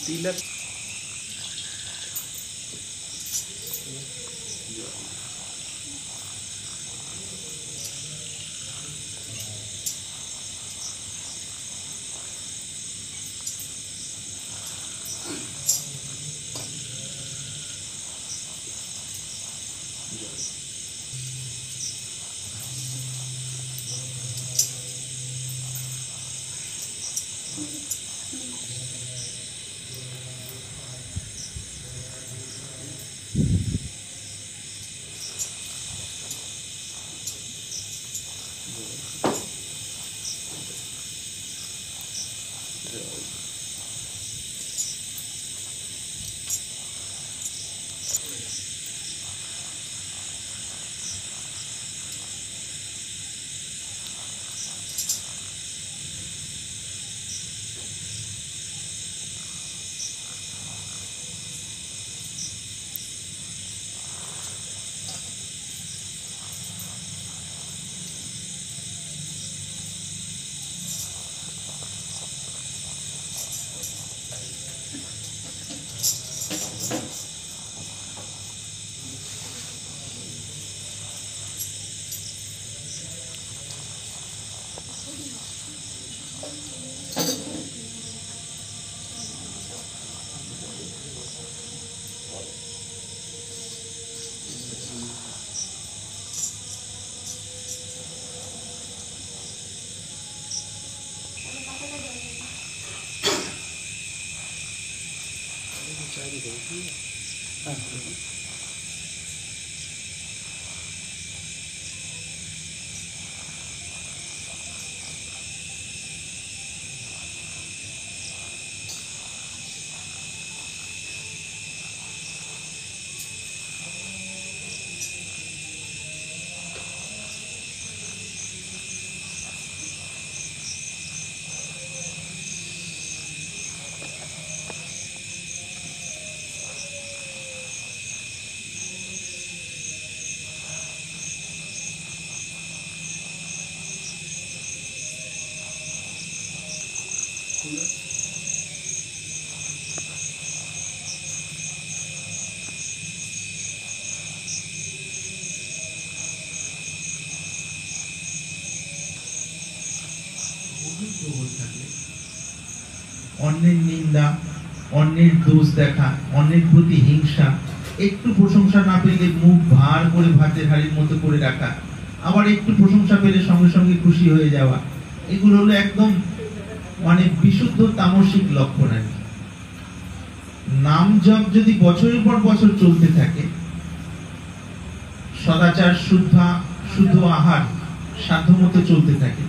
तिलक अन्येर निंदा अन्येर दोष देखा अन्येर प्रति हिंसा एकटू प्रशंसा ना पेले मुख भार करे भातेर हाड़िर मतो करे राखा आबार एकटू प्रशंसा पेले संगे संगे खुशी हये जावा एगुलो हलो एकदम माने विशुद्ध तामसिक लक्षण आर कि नाम जप यदि बछरेर पर बछर चलते थाके सदाचार शुद्ध आहार साध्यमतो चलते थाके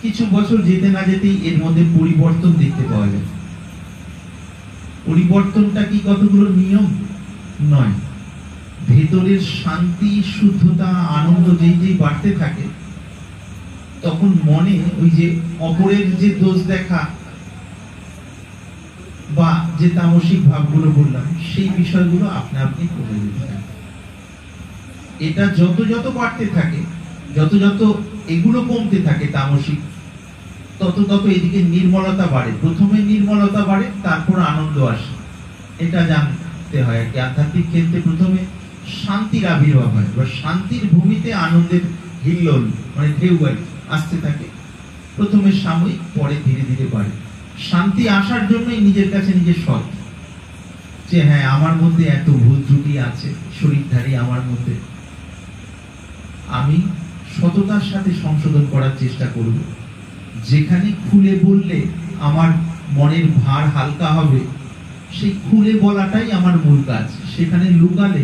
কিছু বছর যেতে না যেতেই এর মধ্যে পরিবর্তন দেখতে পাওয়া যায় পরিবর্তনটা কি কতগুলো নিয়ম নয় ভেতরের শান্তি শুদ্ধতা আনন্দ যেই বাড়তে থাকে তখন মনে ওই যে অপরের যে দোষ দেখা বা যে তামসিক ভাবগুলো বললাম সেই বিষয়গুলো আপনা আপনি কমে যেতে থাকে এটা যত যত বাড়তে থাকে যত যত এগুলো কমতে থাকে তামসিক তত তত এদিকে নির্মলতা বাড়ে প্রথমে নির্মলতা বাড়ে তারপর আনন্দ আসে এটা জানতে হয় আর কি আধ্যাত্মিক ক্ষেত্রে প্রথমে শান্তির আবির্ভাব হয় বা শান্তির ভূমিতে আনন্দের হিল্লোল মানে ঢেউ আসতে থাকে প্রথমে সাময়িক পরে ধীরে ধীরে বাড়ে শান্তি আসার জন্যই নিজের কাছে নিজের সৎ যে হ্যাঁ আমার মধ্যে এত ভুল ত্রুটি আছে শরীরধারী আমার মধ্যে আমি সততার সাথে সংশোধন করার চেষ্টা করব যেখানে খুলে বললে আমার মনের ভার হালকা হবে সেই খুলে বলাটাই আমার মূল কাজ সেখানে লুকালে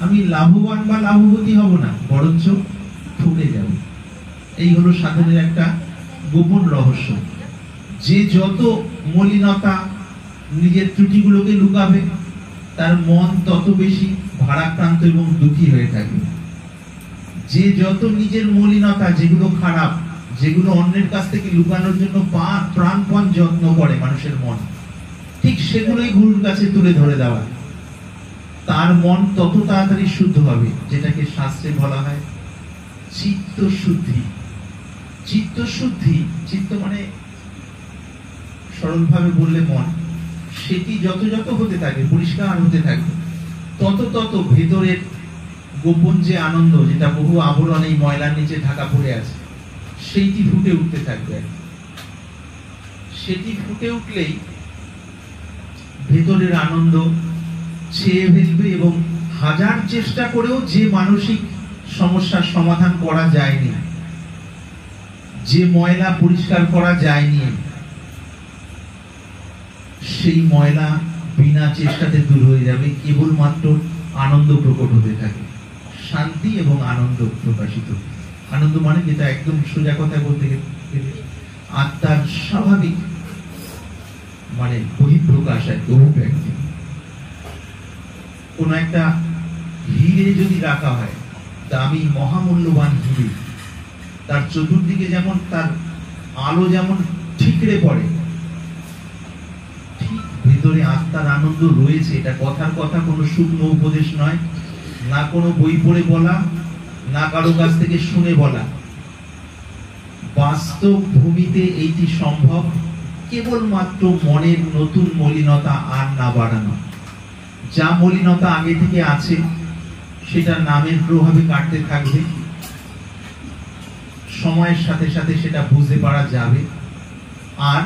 আমি লাভবান বা লাভবতী হব না বরঞ্চ ঠকে যাব এই হলো সাধনের একটা গোপন রহস্য যে যত মলিনতা নিজের ত্রুটিগুলোকে লুকাবে তার মন তত বেশি ভারাক্রান্ত এবং দুঃখী হয়ে থাকবে যে যত নিজের মলিনতা যেগুলো খারাপ যেগুলো অন্যের কাছ থেকে লুকানোর জন্য প্রাণপণ যত্ন করে মানুষের মন ঠিক সেগুলোই গুরুর কাছে তুলে ধরে দেওয়া তার মন তত তাড়াতাড়ি শুদ্ধ হবে যেটাকে শাস্ত্রে বলা হয় চিত্ত শুদ্ধি চিত্ত শুদ্ধি চিত্ত মানে সরলভাবে বললে মন সেটি যত যত হতে থাকে, পরিষ্কার হতে থাকে, তত তত ভেতরের গোপন যে আনন্দ, যেটা বহু আবরণ এই ময়লার নিচে ঢাকা পড়ে আছে, সেইটি ফুটে উঠতে থাকবে। সেটি ফুটে উঠলেই ভেতরের আনন্দ ছেয়ে ফেলবে, এবং হাজার চেষ্টা করেও যে মানসিক সমস্যার সমাধান করা যায়নি, যে ময়লা পরিষ্কার করা যায়নি, সেই ময়লা বিনা চেষ্টাতে দূর হয়ে যাবে। কেবলমাত্র আনন্দ প্রকট হতে থাকে, শান্তি এবং আনন্দ প্রকাশিত। আনন্দ মানে যেটা একদম সোজা কথা বলতে গেলে আত্মার স্বাভাবিক মানে বহিঃপ্রকাশ, অভিব্যক্তি। কোন একটা হিরে যদি রাখা হয়, দামি মহামূল্যবান হিরে, তার চতুর্দিকে যেমন তার আলো যেমন ঠিকরে পড়ে, ঠিক ভেতরে আত্মার আনন্দ রয়েছে। এটা কথার কথা, কোনো শুকনো উপদেশ নয়, না কোনো বই পড়ে বলা, না কারো কাছ থেকে শুনে বলা। বাস্তব ভূমিতে এইটি সম্ভব কেবলমাত্র মনের নতুন মলিনতা আর না বাড়ানো। যা মলিনতা আগে থেকে আছে সেটা নামের প্রভাবে কাটতে থাকবে, সময়ের সাথে সাথে সেটা বুঝতে পারা যাবে। আর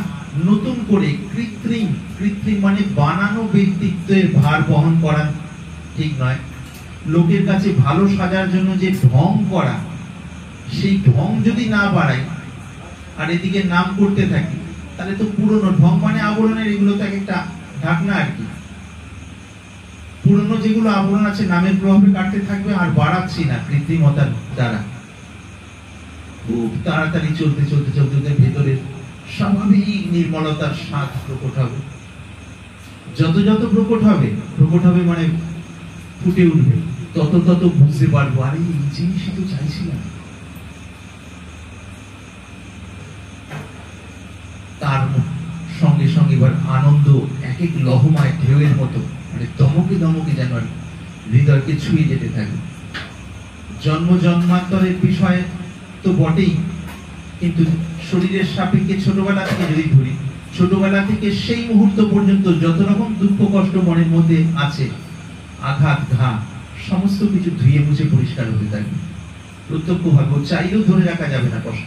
নতুন করে কৃত্রিম মানে বানানো ব্যক্তিত্বের ভার বহন করা ঠিক নয়। লোকের কাছে ভালো সাজার জন্য যে ঢং করা, সেই ঢং যদি না বাড়াই আর এদিকে নাম করতে থাকি, তাহলে তো পুরনো ঢং মানে আবরণের, এগুলো তো একটা ঢাকনা আর কি। পুরনো যেগুলো আবরণ আছে নামের প্রভাবে কাটতে থাকবে, আর বাড়াচ্ছি না কৃত্রিমতার দ্বারা। খুব তাড়াতাড়ি চলতে চলতে চলতে ভেতরের স্বাভাবিক নির্মলতার স্বাদ প্রকট হবে। যত যত প্রকট হবে মানে ফুটে উঠবে, তত তত বুঝতে পারবো, আরে এই জিনিসই তো চাইছিলাম। তার সঙ্গে সঙ্গে এবার আনন্দ এক এক লহমায় ঢেউয়ের মতো, মানে দমকে দমকে যেন হৃদয়কে ছুঁয়ে যেতে থাকে। জন্ম জন্মান্তরের বিষয় তো বটেই, কিন্তু শরীরের সাপেক্ষে ছোটবেলা থেকে যদি ধরি, ছোটবেলা থেকে সেই মুহূর্ত পর্যন্ত যত রকম দুঃখ কষ্ট মনের মধ্যে আছে, আঘাত ঘা, সমস্ত কিছু ধুয়ে মুছে পরিষ্কার হতে থাকে প্রত্যক্ষভাবে। চাইলেও ধরে রাখা যাবে না কষ্ট।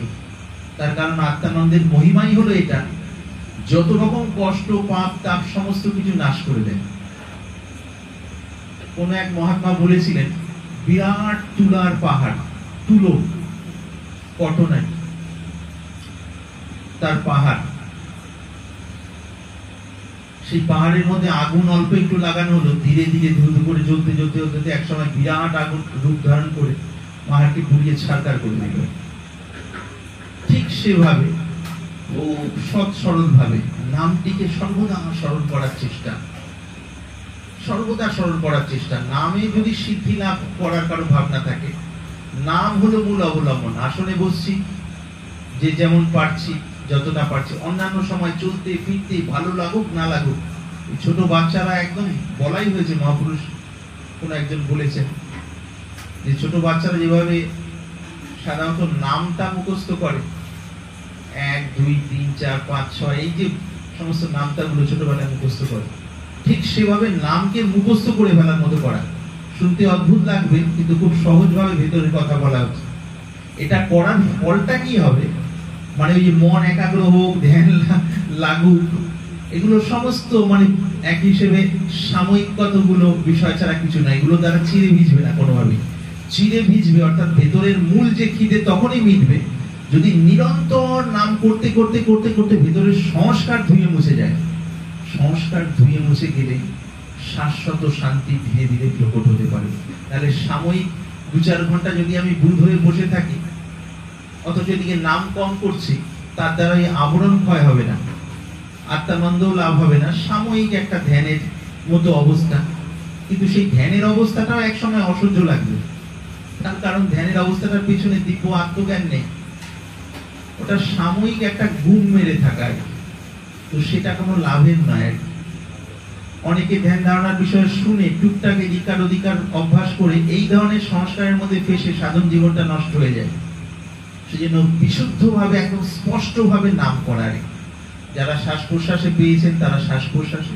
তার কারণ আত্মানন্দের মহিমাই হলো এটা, যত রকম কষ্ট পাপ তাপ সমস্ত কিছু নাশ করে দেয়। কোন এক মহাত্মা বলেছিলেন, বিরাট তুলার পাহাড়, তুলো কটনায় তার পাহাড়, সেই পাহাড়ের মধ্যে আগুন অল্প একটু লাগানো হলো, ধীরে ধীরে ধুধু করে জ্বলতে জ্বলতে জ্বলতে একসময় বিরাট আগুন রূপ ধারণ করে পাহাড়কে পুড়িয়ে ছারখার করে দিল। ঠিক সেভাবে ও সৎ সরল ভাবে নামটিকে সর্বদা স্মরণ করার চেষ্টা, সর্বদা স্মরণ করার চেষ্টা। নামে যদি সিদ্ধি লাভ করার কারো ভাবনা থাকে, নাম হলো মূল অবলম্বন। আসনে বসছি, যে যেমন পারছি যতটা পারছি, অন্যান্য সময় চলতে ফিরতে ভালো লাগুক না লাগুক, ছোট বাচ্চারা একদম বলাই হয়েছে, মহাপুরুষ কোন একজন বলেছেন যে ছোট বাচ্চারা যেভাবে সাধারণত নামটা মুখস্থ করে, 1 2 3 4 5 6 এই যে সমস্ত নামটা গুলো ছোটবেলায় মুখস্থ করে, ঠিক সেভাবে নামকে মুখস্থ করে ফেলার মতো করা। শুনতে অদ্ভুত লাগবে, কিন্তু খুব সহজভাবে ভেতরের কথা বলা হচ্ছে। এটা করার ফলটা কি হবে, মানে ওই যে মন একাগ্র হোক, ধ্যান লাগুক, এগুলো সমস্ত মানে এক হিসেবে সাময়িক কতগুলো বিষয় ছাড়া কিছু না। এগুলো দ্বারা চিরে ভিজবে না কোনোভাবে। চিরে ভিজবে অর্থাৎ ভেতরের মূল যে খিদে তখনই মিটবে যদি নিরন্তর নাম করতে করতে করতে করতে ভেতরের সংস্কার ধুয়ে মুছে যায়। সংস্কার ধুয়ে মুছে গেলে শাশ্বত শান্তি ধীরে ধীরে প্রকট হতে পারে। তাহলে সাময়িক 2-4 ঘন্টা যদি আমি বুধ হয়ে বসে থাকি, অথচ এদিকে নাম কম করছি, তার দ্বারা এই আবরণ ক্ষয় হবে না, আত্মানন্দও লাভ হবে না, সাময়িক একটা ধ্যানের মতো অবস্থা। কিন্তু সেই ধ্যানের অবস্থাটাও একসময় অসহ্য লাগবে, তার কারণ ধ্যানের অবস্থাটার পিছনে দিব্য আত্মজ্ঞান নেই, ওটা সাময়িক একটা ঘুম মেরে থাকা, তো সেটা কোনো লাভের নয়। অনেকে ধ্যান ধারণার বিষয়ে শুনে টুকটাক এদিকার ওদিকার অভ্যাস করে এই ধরনের সংস্কারের মধ্যে ফেসে সাধন জীবনটা নষ্ট হয়ে যায়। সেজন্য বিশুদ্ধভাবে একদম স্পষ্টভাবে নাম করার, যারা শ্বাস প্রশ্বাসে পেয়েছেন তারা শ্বাস প্রশ্বাসে,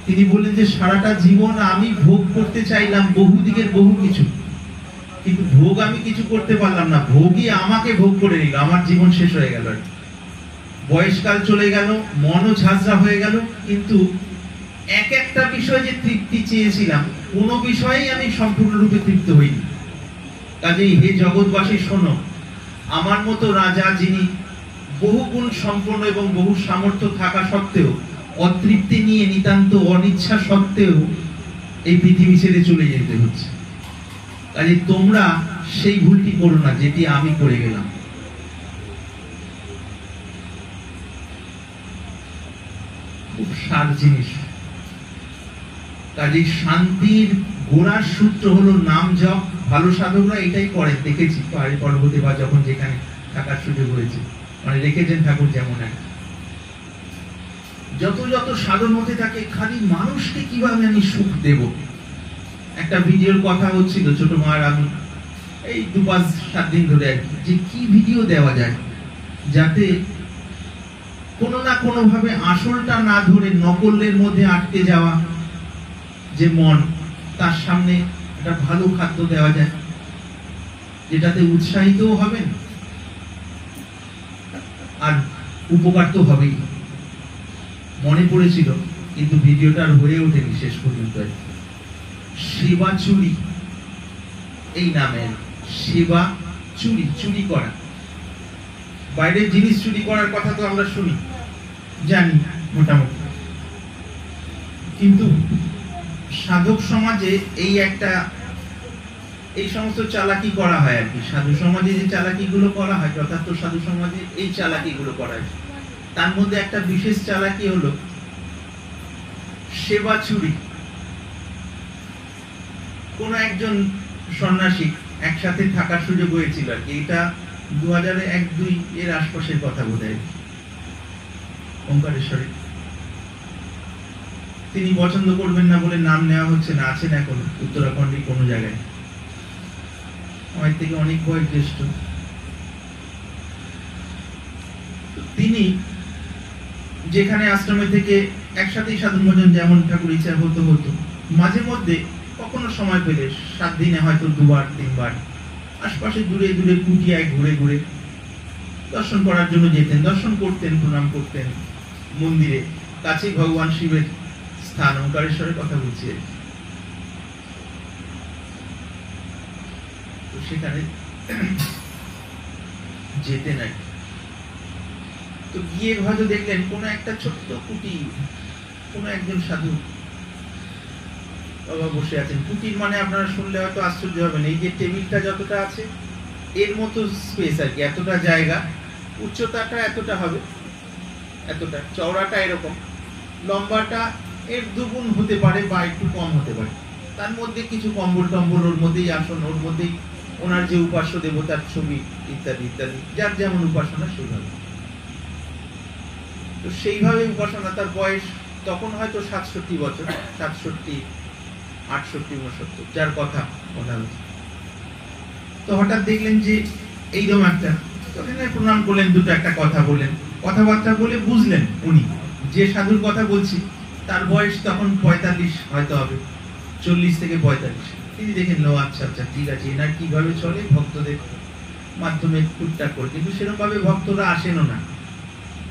তিনি বললেন যে সারাটা জীবন আমি ভোগ করতে চাইলাম বহু দিকের বহু কিছু, কিন্তু ভোগ আমি কিছু করতে পারলাম না, ভোগই আমাকে ভোগ করে নিল, আমার জীবন শেষ হয়ে গেল। বয়সকাল চলে গেল, মনও ঝাঁঝরা হয়ে গেল, কিন্তু এক একটা বিষয় যে তৃপ্তি চেয়েছিলাম কোনো বিষয়েই আমি সম্পূর্ণরূপে তৃপ্ত হইনি। কাজেই হে জগৎবাসী শোনো, আমার মতো রাজা যিনি বহু গুণ সম্পন্ন এবং বহু সামর্থ্য থাকা সত্ত্বেও অতৃপ্তি নিয়ে নিতান্ত অনিচ্ছা সত্ত্বেও এই পৃথিবী ছেড়ে চলে যেতে হচ্ছে। কাজে তোমরা সেই ভুলটি করো না যেটি আমি করে গেলাম। খুব সার জিনিস। কাজে শান্তির গোড়ার সূত্র হলো নাম জপ। ভালো সাধকরা এটাই করেন, দেখেছি পাহাড়ি পর্বতে বা যখন যেখানে থাকার সুযোগ হয়েছে, মানে রেখেছেন ঠাকুর যেমন যত যত সাধন হতে থাকে খালি মানুষকে কিভাবে আমি সুখ দেব। একটা ভিডিওর কথা হচ্ছিল ছোট মার, আমি এই 2-5-7 দিন ধরে আর কি, যে কি ভিডিও দেওয়া যায় যাতে কোনো না কোনো ভাবে আসলটা না ধরে নকলের মধ্যে আটকে যাওয়া যে মন, তার সামনে একটা ভালো খাদ্য দেওয়া যায় যেটাতে উৎসাহিতও হবেন আর উপকার তো হবেই। মনে পড়েছিল কিন্তু ভিডিওটা আর হয়ে ওঠেনি শেষ পর্যন্ত। সেবা চুরি এই নামে, সেবা চুরি, চুরি করা, বাইরের জিনিস চুরি করার কথা তো আমরা শুনি জানি মোটামুটি, কিন্তু সাধক সমাজে এই সমস্ত চালাকি করা হয় আর কি। সাধু সমাজে যে চালাকি গুলো করা হয়, যথার্থ সাধু সমাজে এই চালাকি গুলো করা হয়। তার মধ্যে একটা বিশেষ চালাকি হলো সেবা চুরি। কোন একজন সন্ন্যাসী একসাথে থাকার সুযোগ হয়েছিল আর কি, এটা 2001-2 এর আশপাশের কথা বোধ হয়, ওঙ্কারেশ্বরে। তিনি পছন্দ করবেন না বলে নাম নেওয়া হচ্ছে না, আছেন এখন উত্তরাখণ্ডে কোনো জায়গায়, আমার থেকে অনেক বয়স জ্যেষ্ঠ। তিনি যেখানে আশ্রমে থেকে একসাথেই সাধন ভজন যেমন ঠাকুর ইচ্ছা হতো, মাঝে মধ্যে কখনো সময় পেলে 7 দিনে হয়তো 2-3 বার আশপাশে দূরে দূরে কুটিয়ায় ঘুরে ঘুরে দর্শন করার জন্য যেতেন, দর্শন করতেন, প্রণাম করতেন। মন্দিরে কাছেই ভগবান শিবের স্থান, ওঙ্কারেশ্বরের কথা বলছি, তো সেখানে যেতেন আর কি। তো গিয়ে হয়তো দেখলেন কোন একটা ছোট্ট কুটি, কোন একজন সাধু বাবা বসে আছেন। কুটির মানে আপনারা শুনলে হয়তো আশ্চর্য হবেন, এই যে টেবিলটা যতটা আছে এর মতো স্পেস আর কি, এতটা জায়গা, উচ্চতাটা এতটা হবে, এতটা চওড়াটা এরকম, লম্বাটা এর 2 গুণ হতে পারে বা একটু কম হতে পারে। তার মধ্যে কিছু কম্বল টম্বল, ওর মধ্যেই আসন, ওর মধ্যেই ওনার যে উপাস্য দেবতার ছবি ইত্যাদি ইত্যাদি, যার যেমন উপাসনা সেইভাবে। তো সেইভাবে উপাসনা, তার বয়স তখন হয়তো 67 বছর, 67, 68, 69, যার কথা বলা হচ্ছে। তো হঠাৎ দেখলেন যে এইরকম একটা, প্রণাম করলেন, দুটো একটা কথা বললেন, কথাবার্তা বলে বুঝলেন উনি যে সাধুর কথা বলছি তার বয়স তখন 45 হয়তো হবে, 40 থেকে 45। তিনি দেখেন লো আচ্ছা আচ্ছা ঠিক আছে, এনার কিভাবে চলে ভক্তদের মাধ্যমে টুকটাক করে, কিন্তু সেরকম ভাবে ভক্তরা আসেনও না।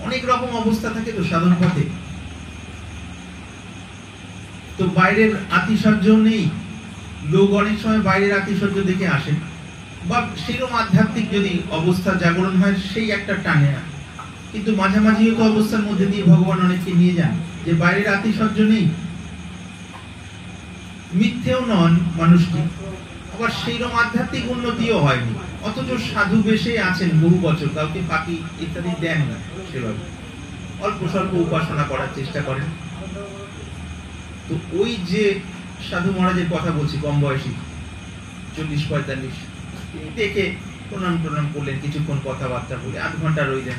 অনেক রকম অবস্থা থাকে তো সাধন পথে, তো বাইরের আতিশয্য নেই, লোক অনেক সময় বাইরের আতিশয্য দেখে আসেন, বা সেরকম আধ্যাত্মিক যদি অবস্থা জাগরণ হয় সেই একটা টানে না, কিন্তু মাঝামাঝিও তো অবস্থার মধ্যে দিয়ে ভগবান অনেককে নিয়ে যান, যে বাইরের আতিশয্য নেই, মিথ্যেও নন মানুষটি, আবার সেইরকম আধ্যাত্মিক উন্নতিও হয়নি, অথচ সাধু বেশে আছেন বহু বছর, কাউকে পাখি ইত্যাদি দেন না, সেভাবে অল্প স্বল্প উপাসনা করার চেষ্টা করেন। তো ওই যে সাধু মহারাজের কথা বলছি, কম বয়সী 40-45, তিনি দেখে প্রণাম করলেন, কিছুক্ষণ কথাবার্তা বলে 8 ঘন্টা রইলেন।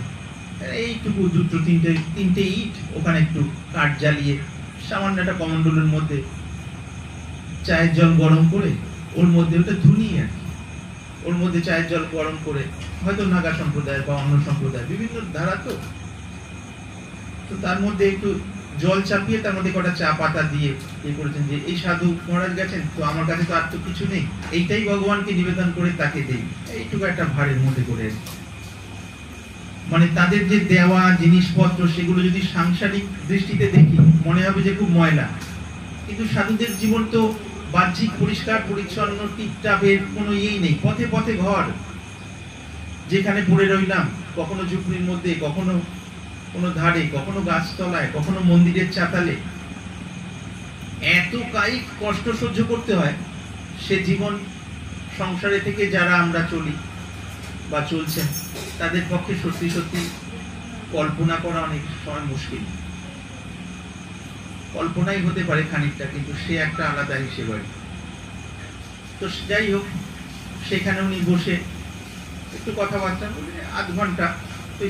এইটুকু 2-3টে ইট, ওখানে একটু কাঠ জ্বালিয়ে সামান্য একটা কমণ্ডলের মধ্যে চায়ের জল গরম করে, ওর মধ্যে ওটা ধুনি আর কি, ওর মধ্যে চায়ের জল গরম করে, হয়তো নাগা সম্প্রদায় বা অন্য সম্প্রদায় বিভিন্ন ধারা, তো তার মধ্যে একটু জল চাপিয়ে তার মধ্যে কটা চা পাতা দিয়ে করেছেন যে এই সাধু মহারাজ গেছেন, তো আমার কাছে তো আর তো কিছু নেই, এইটাই ভগবানকে নিবেদন করে তাকে দেই, এইটুকু একটা ভারের মধ্যে করে। মানে তাদের যে দেওয়া জিনিসপত্র সেগুলো যদি সাংসারিক দৃষ্টিতে দেখি মনে হবে যে খুব ময়লা, কিন্তু সাধুদের জীবন তো বাহ্যিক পরিষ্কার পরিচ্ছন্ন টিপটাপের কোনো ইয়েই নেই। পথে পথে ঘর, যেখানে পড়ে রইলাম, কখনো ঝুপড়ির মধ্যে, কখনো কোনো ধারে, কখনো গাছতলায়, কখনো মন্দিরের চাতালে, এত কায়িক কষ্ট সহ্য করতে হয়। সে জীবন সংসারে থেকে যারা আমরা চলি বা চলছেন তাদের পক্ষে সত্যি সত্যি কল্পনা করা অনেক সময় মুশকিল। কল্পনাই হতে পারে খানিকটা, কিন্তু সে একটা আলাদা হিসেবে। তো যাই হোক, সেখানে উনি বসে একটু কথাবার্তা বলে আধ ঘন্টা ওই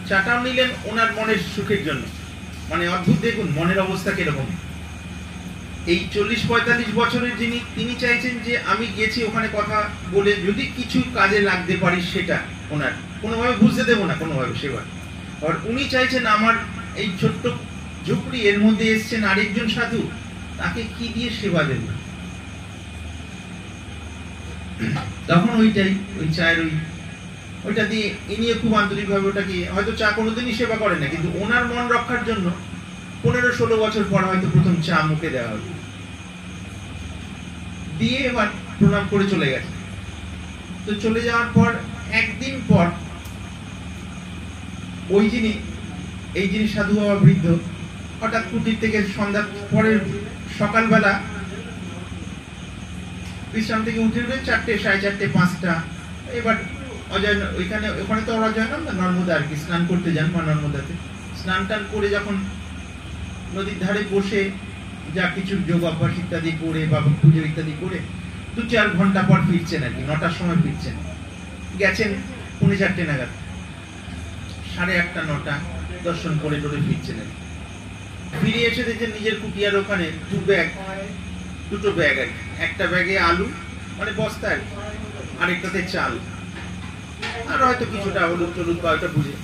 চাটাও নিলেন ওনার মনের সুখের জন্য। মানে অদ্ভুত, দেখুন মনের অবস্থা কিরকম। এই 40-45 বছরের যিনি, তিনি চাইছেন যে আমি গেছি ওখানে কথা বলে যদি কিছু কাজে লাগতে পারি সেটা ওনার, কোনোভাবে বুঝতে দেবো না কোনোভাবে সেবা। আর উনি চাইছেন আমার এই ছোট্ট ঝুপড়ি, এর মধ্যে এসছেন আরেকজন সাধু, তাকে কি দিয়ে সেবা দেব। তখন ওইটাই, ওই চায়ের ওইটা দিয়ে ইনিও খুব আন্তরিকভাবে, ওটাকে হয়তো চা কোনোদিনই সেবা করেন না, কিন্তু ওনার মন রক্ষার জন্য 15-16 বছর পর হয়তো প্রথম চা মুখে দেওয়া হলো, দিয়ে এবার প্রণাম করে চলে গেছে। তো চলে যাওয়ার পর একদিন পর ওই যিনি, এই যিনি সাধু বাবা বৃদ্ধ, হঠাৎ কুটির থেকে সন্ধ্যা পরের সকালবেলা বিশ্রাম থেকে উঠে উঠে 4টে, 4:30, 5টা, এবার অজয় ওখানে তো অজয় নাম না, নর্মদা আর কি, স্নান করতে যান মা নর্মদাতে। স্নান টান করে যখন নদীর ধারে বসে যা কিছু যোগ অভ্যাস ইত্যাদি করে বা পুজো ইত্যাদি করে 2-4 ঘন্টা পর ফিরছেন আর কি, 9টার সময় ফিরছেন। গেছেন 4:45 নাগাদ, 8:30, 9টা দর্শন করে টোরে ফিরছেন। ফিরে এসে দেখছেন নিজের কুটিয়ার ওখানে দুটো ব্যাগ আর কি, একটা ব্যাগে আলু মানে বস্তা আর কি, আরেকটাতে চাল, আর হয়তো কিছুটা হলুদ টলুদ বা ওটা বুঝে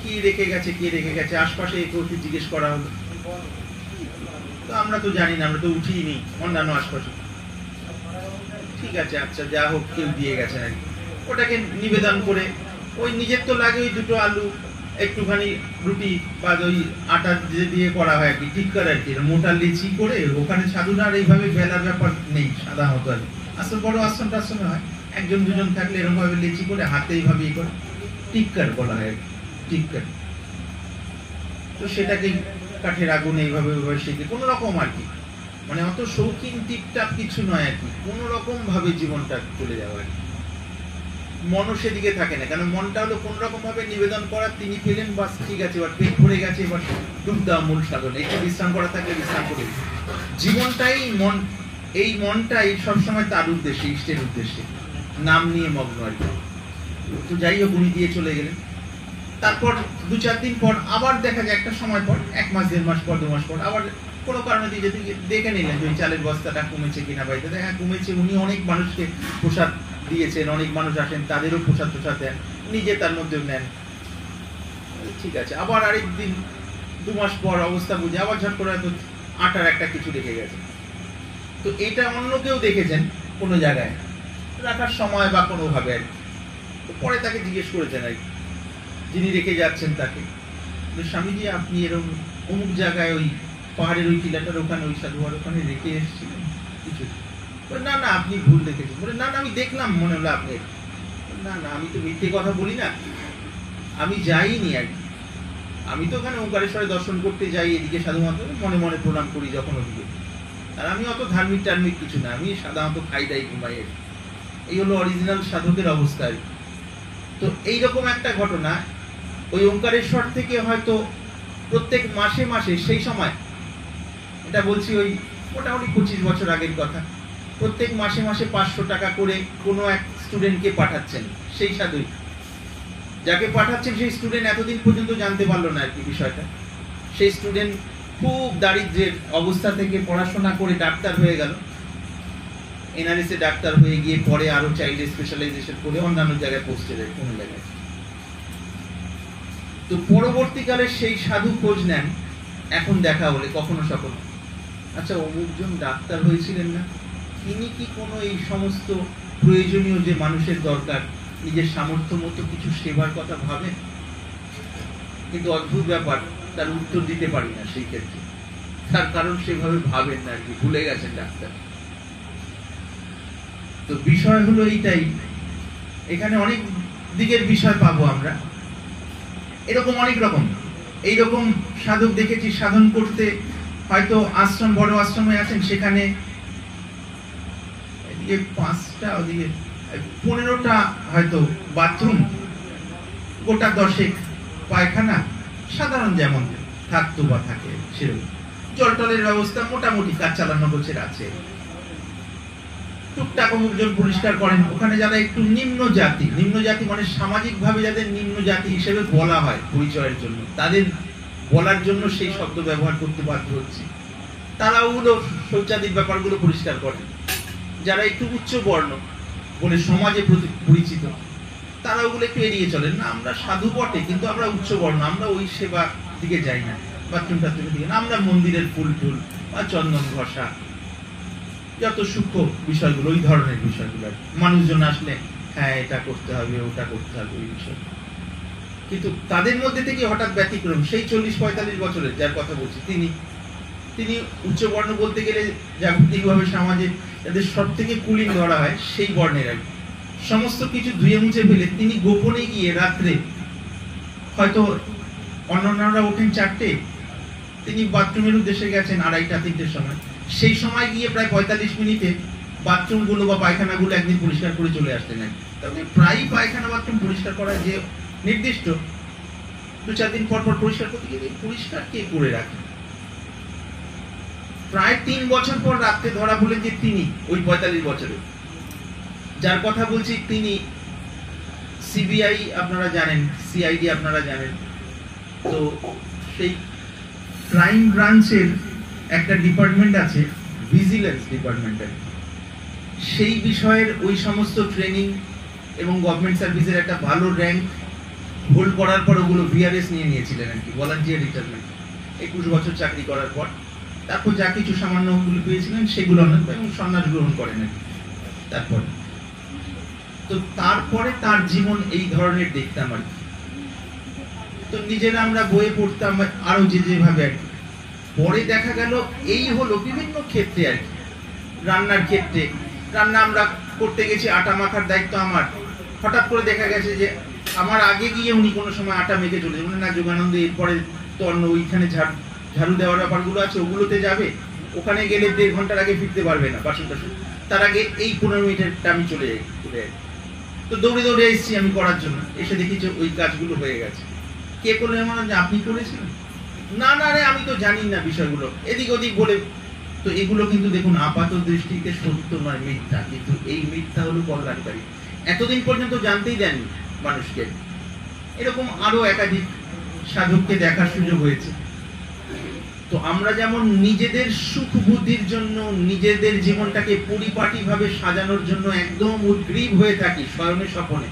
কি রেখে গেছে। আশপাশে একটু জিজ্ঞেস করা হলো, তো আমরা তো জানি না, আমরা তো উঠিনি অন্যান্য আশপাশে। ঠিক আছে, আচ্ছা যা হোক, কেউ দিয়ে গেছে নাকি, ওটাকে নিবেদন করে ওই নিজের তো লাগে ওই দুটো আলু, একটুখানি রুটি বা ওই আটা দিয়ে করা হয় আর কি, টিক্কার আর কি, মোটা লিচি করে। ওখানে সাধুরা আর এইভাবে বেলার ব্যাপার নেই সাধারণত আর কি, আসলে বড় আশ্রম টাশ্রমে হয়, 1-2 থাকলে এরকম ভাবে লিচি করে হাতে এইভাবে করে টিক্কার বলা হয়, টিক্কার। তো সেটাকে কাঠের আগুনে এইভাবে সেকে কোন রকম আর কি, মানে অত শৌখিন টিপটাপ কিছু নয় আর কি, কোন রকম ভাবে জীবনটা চলে যাওয়া আর কি। মনও সেদিকে থাকে না, কারণ মনটা হলো কোন রকম ভাবে নিবেদন করা, তিনি পেলেন, বাস ঠিক আছে, এবার পেট ভরে গেছে, এবার ডুব দেওয়া মূল সাধন, একটু বিশ্রাম করা থাকলে বিশ্রাম করে। জীবনটাই মন, এই মনটাই সবসময় তার উদ্দেশ্যে, ইষ্টের উদ্দেশ্যে, নাম নিয়ে মগ্ন আর কি। তো যাই হোক, উনি দিয়ে চলে গেলেন। তারপর 2-4 দিন পর আবার দেখা যায়, একটা সময় পর, 1 মাস 1.5 মাস পর, 2 মাস পর আবার কোনো কারণে দিয়ে যদি দেখে নিলেন যে ওই চালের বস্তাটা কমেছে কিনা বাড়িতে, হ্যাঁ কমেছে। উনি অনেক মানুষকে প্রসাদ দিয়েছেন, অনেক মানুষ আসেন, তাদেরও প্রসাদ দেন, নিজে তার মধ্যেও নেন, ঠিক আছে। আবার আরেকদিন 2 মাস পর অবস্থা বুঝে আবার ঝট করে হয়তো আটার একটা কিছু রেখে গেছে। তো এটা অন্য কেউ দেখেছেন কোনো জায়গায় রাখার সময় বা কোনোভাবে আর কি। তো পরে তাকে জিজ্ঞেস করেছেন আর কি, যিনি রেখে যাচ্ছেন তাকে, স্বামীজি আপনি এরকম অমুক জায়গায় ওই পাহাড়ের ওই টিলাটার ওখানে ওই সাধুয়ার ওখানে রেখে এসেছিলেন কিছু? না না, আপনি ভুল দেখেছেন। বলে না না, আমি দেখলাম, মনে হলো আপনি। না না, আমি তো মিথ্যে কথা বলি না, আমি যাইনি আর কি, আমি তো ওখানে ওঙ্কারেশ্বরে দর্শন করতে যাই, এদিকে সাধুমাত্র মনে মনে প্রণাম করি যখন ওদিকে, আর আমি অত ধার্মিক টার্মিক কিছু না, আমি সাধারণত খাই দাই ঘুমাই। এই হলো অরিজিনাল সাধকের অবস্থা। তো এইরকম একটা ঘটনা ওই ওঙ্কারেশ্বর থেকে হয়তো প্রত্যেক মাসে মাসে, সেই সময় এটা বলছি ওই মোটামুটি 25 বছর আগের কথা, প্রত্যেক মাসে মাসে 500 টাকা করে কোনো এক স্টুডেন্টকে পাঠাচ্ছেন। সেই সাধুই যাকে পাঠাচ্ছেন, সেই স্টুডেন্ট এতদিন পর্যন্ত জানতে পারলো না আর কি বিষয়টা। সেই স্টুডেন্ট খুব দারিদ্র্যের অবস্থা থেকে পড়াশোনা করে ডাক্তার হয়ে গেল, এনআরএস এ ডাক্তার হয়ে গিয়ে পরে আরো চাইল্ড স্পেশালাইজেশন করে অন্যান্য জায়গায় পৌঁছে যায়, কোনো জায়গায়। তো পরবর্তীকালে সেই সাধু খোঁজ নেন এখন দেখা হলে কখনো সকলে, আচ্ছা অমুকজন ডাক্তার হয়েছিলেন না, তিনি কি কোনো এই সমস্ত প্রয়োজনীয় যে মানুষের দরকার নিজের সামর্থ্য মতো কিছু সেবার কথা ভাবেন? কিন্তু অদ্ভুত ব্যাপার, তার উত্তর দিতে পারি না সেই ক্ষেত্রে। তার কারণ সেভাবে ভাবেন না আর কি, ভুলে গেছেন ডাক্তার। তো বিষয় হলো এইটাই, এখানে অনেক দিকের বিষয় পাবো আমরা, এরকম অনেক রকম। এইরকম সাধক দেখেছি সাধন করতে, হয়তো আশ্রম, বড় আশ্রমে আছেন, সেখানে এদিকে 5টা ওদিকে 15টা হয়তো বাথরুম, গোটা 10 পায়খানা, সাধারণ যেমন থাকতো বা থাকে সেরকম। জল টলের ব্যবস্থা মোটামুটি কাজ চালানো গোছের আছে, টুকটাক অমুকজন পরিষ্কার করেন। ওখানে যারা একটু নিম্ন জাতি মানে সামাজিক ভাবে যাদের নিম্ন জাতি হিসেবে বলা হয় পরিচয়ের জন্য, তাদের বলার জন্য সেই শব্দ ব্যবহার করতে বাধ্য হচ্ছে, তারা ওগুলো শৌচাদির ব্যাপারগুলো পরিষ্কার করেন। যারা একটু উচ্চ বর্ণ বলে সমাজে পরিচিত, তারা ওগুলো একটু এড়িয়ে চলেন না। আমরা সাধু বটে, কিন্তু আমরা উচ্চ বর্ণ, আমরা ওই সেবার দিকে যাই না, বাথরুম টাথরুমের দিকে না। আমরা মন্দিরের ফুল টুল বা চন্দন ঘষা, যত সূক্ষ্ম বিষয়গুলো, ওই ধরনের বিষয়গুলো মানুষজন আসলে হ্যাঁ এটা করতে হবে, ওটা করতে হবে, ওই বিষয়। কিন্তু তাদের মধ্যে থেকে হঠাৎ ব্যতিক্রম, সেই 40-45 বছরের যার কথা বলছি, তিনি উচ্চবর্ণ বলতে গেলে জাগতিকভাবে সমাজে যাদের সব থেকে কুলিন ধরা হয় সেই বর্ণের আর কি। সমস্ত কিছু ধুয়ে মুছে ফেলে তিনি গোপনে গিয়ে রাত্রে, হয়তো অন্যান্যরা ওঠেন 4টে, তিনি বাথরুমের উদ্দেশ্যে গেছেন 2:30-3টের সময়। সেই সময় গিয়ে প্রায় 45 মিনিটে বাথরুমগুলো বা পায়খানাগুলো একদিন পরিষ্কার করে চলে আসতেন। তবে প্রায় পায়খানা বাথরুম পরিষ্কার করা যে নির্দিষ্ট 2-4 দিন পর পর পরিষ্কার করতে গেলে, পরিষ্কার কে করে রাখে? প্রায় 3 বছর পর রাত্রে ধরা বলেন যে তিনি, ওই 45 বছরে যার কথা বলছি, তিনি সিবিআই আপনারা জানেন, সিআইডি আপনারা জানেন, তো সেই ক্রাইম ব্রাঞ্চের একটা ডিপার্টমেন্ট আছে, ভিজিলেন্স ডিপার্টমেন্টের, সেই বিষয়ের ওই সমস্ত ট্রেনিং এবং গভর্নমেন্ট সার্ভিসের একটা ভালো র্যাঙ্ক হোল্ড করার পর ওগুলো ভিআরএস নিয়েছিলেন আর কি, ভলান্টিয়ার রিটায়ারমেন্ট। 21 বছর চাকরি করার পর তারপর যা কিছু সামান্য ওগুলো পেয়েছিলেন সেগুলো এবং সন্ন্যাস গ্রহণ করেন আর কি। তারপরে তার জীবন এই ধরনের দেখতাম আর কি। তো নিজেরা আমরা বইয়ে পড়তাম আরো যেভাবে আর কি। পরে দেখা গেল এই হলো বিভিন্ন ক্ষেত্রে আর কি। রান্নার ক্ষেত্রে, রান্না আমরা করতে গেছি, আটা মাখার দায়িত্ব আমার, হঠাৎ করে দেখা গেছে যে আমার আগে গিয়ে উনি কোনো সময় আটা মেখে চলে যাবেন না, যোগানন্দ এরপরে তো অন্য ওইখানে ঝাড়ু দেওয়ার ব্যাপারগুলো আছে, ওগুলোতে যাবে, ওখানে গেলে 1.5 ঘন্টার আগে ফিরতে পারবে না বাসন টাসন, তার আগে এই 15 মিনিটেরটা আমি চলে যাই। তো দৌড়ে দৌড়ে এসেছি আমি করার জন্য, এসে দেখি যে ওই কাজগুলো হয়ে গেছে। কে করলেন? মনে হয় আপনি করেছিলেন? না না রে, আমি তো জানি না বিষয়গুলো, এদিক ওদিক বলে। তো এগুলো কিন্তু দেখুন আপাত দৃষ্টিতে সত্য নয়, মিথ্যা, কিন্তু এই মিথ্যা হলো কল্যাণকারী। এতদিন পর্যন্ত জানতেই দেননি মানুষকে। এরকম আরো একাধিক সাধককে দেখার সুযোগ হয়েছে। তো আমরা যেমন নিজেদের সুখ বুদ্ধির জন্য, নিজেদের জীবনটাকে পরিপাটি ভাবে সাজানোর জন্য একদম উদ্গ্রীব হয়ে থাকি শয়নে স্বপনে,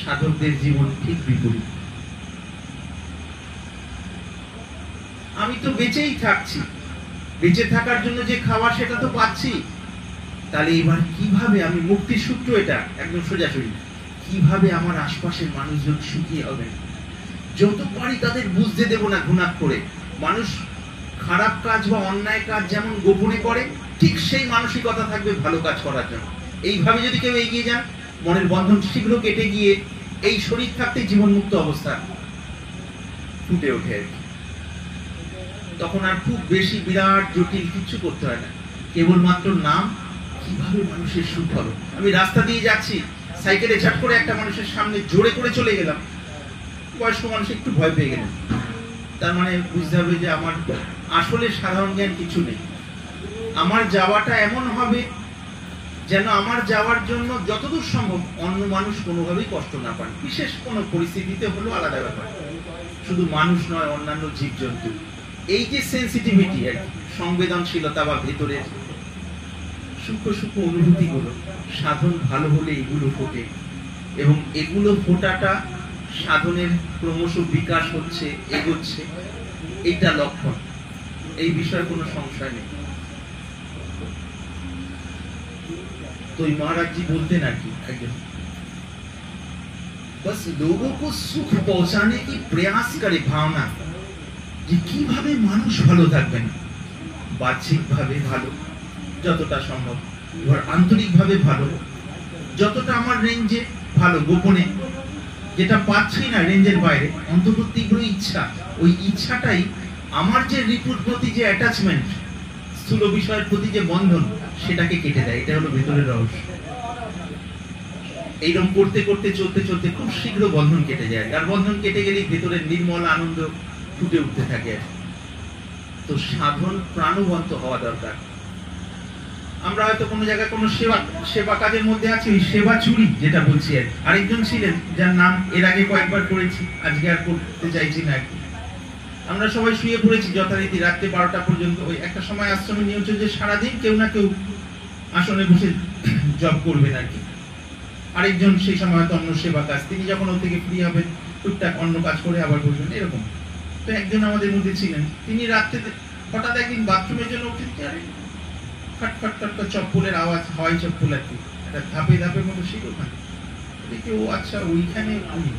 সাধকদের জীবন ঠিক বিপরীত। আমি তো বেঁচেই থাকছি, বেঁচে থাকার জন্য যে খাওয়া সেটা তো পাচ্ছি, তাহলে এবার কিভাবে আমি মুক্তির সূত্র, এটা একদম সোজাসুজি, কিভাবে আমার আশপাশের মানুষজন সুখী হবে, যত পারি তাদের বুঝতে দেব না ঘুণাত করে। মানুষ খারাপ কাজ বা অন্যায় কাজ যেমন গোপনে করে, ঠিক সেই মানসিকতা থাকবে ভালো কাজ করার জন্য। এইভাবে যদি কেউ এগিয়ে যান, মনের বন্ধন শীঘ্র কেটে গিয়ে এই শরীর থাকতে জীবন মুক্ত অবস্থা ফুটে ওঠে। তখন আর খুব বেশি বিরাট জটিল কিছু করতে হয় না, কেবলমাত্র নাম, কিভাবে মানুষের সুখ হবে। আমি রাস্তা দিয়ে যাচ্ছি, সাইকেলে ঝাট করে একটা মানুষের সামনে জোরে করে চলে গেলাম, বয়স্ক মানুষ একটু ভয় পেয়ে গেলেন, তার মানে বুঝতে হবে যে আমার আসলে সাধারণ জ্ঞান কিছু নেই। আমার যাওয়াটা এমন হবে যেন আমার যাওয়ার জন্য যতদূর সম্ভব অন্য মানুষ কোনোভাবেই কষ্ট না পান। বিশেষ কোনো পরিস্থিতিতে হলো আলাদা ব্যাপার, শুধু মানুষ নয়, অন্যান্য জীবজন্তু। এই যে সেন্সিটিভিটি, সংবেদনশীলতা বা ভেতরের সূক্ষ্ম সূক্ষ্ম অনুভূতিগুলো, সাধন ভালো হলে এগুলো ফোটে, এবং এগুলো ফোটাটা সাধনের ক্রমশ বিকাশ হচ্ছে, এগোচ্ছে, এইটা লক্ষণ। এই বিষয়ে কোনো সংশয় নেই। तो महाराज जी बोलते ना कि बस लोगों को सुख पहुंचाने की प्रयास करे भावना যে কিভাবে মানুষ ভালো থাকবেন, বাহ্যিক ভাবে ভালো যতটা সম্ভব, এবার আন্তরিক ভাবে ভালো যতটা আমার রেঞ্জে ভালো, গোপনে যেটা পাচ্ছি না রেঞ্জের বাইরে, অন্তত তীব্র ইচ্ছা, ওই ইচ্ছাটাই আমার যে রিপুর প্রতি যে অ্যাটাচমেন্ট, স্থূল বিষয়ের প্রতি যে বন্ধন, সেটাকে কেটে দেয়। এটা হলো ভেতরের রহস্য। এইরকম করতে করতে চলতে চলতে খুব শীঘ্র বন্ধন কেটে যায়, আর বন্ধন কেটে গেলেই ভেতরের নির্মল আনন্দ ফুটে উঠতে থাকে। তো সাধন প্রাণবন্ত হওয়া দরকার। আমরা হয়তো কোনো জায়গায় কোনো সেবা কাজের মধ্যে আছি, ওই সেবা চুরি যেটা বলছি। আরেকজন ছিলেন যার নাম এর আগে কয়েকবার করেছি, আজকে আর করতে চাইছি না। আমরা সবাই শুয়ে পড়েছি যথারীতি রাত্রে 12টা পর্যন্ত। ওই একটা সময় আশ্রমে নিয়ে হচ্ছে যে সারাদিন কেউ না কেউ আসনে বসে জব করবেন আর কি। আরেকজন সেই সময় হয়তো অন্য সেবা কাজ, তিনি যখন ওর থেকে ফ্রি হবেন টুকটাক অন্য কাজ করে আবার বসবেন, এরকম। তো একজন আমাদের মধ্যে ছিলেন, তিনি রাত্রে হঠাৎ একদিন বাথরুমের জন্য উঠেন, ফট ফট ফট চপ্পলের আওয়াজ, হাওয়াই চপ্পল আর কি, একটা ধাপে ধাপে মতো ছিল ওখানে। দেখি ও আচ্ছা ওইখানে উনি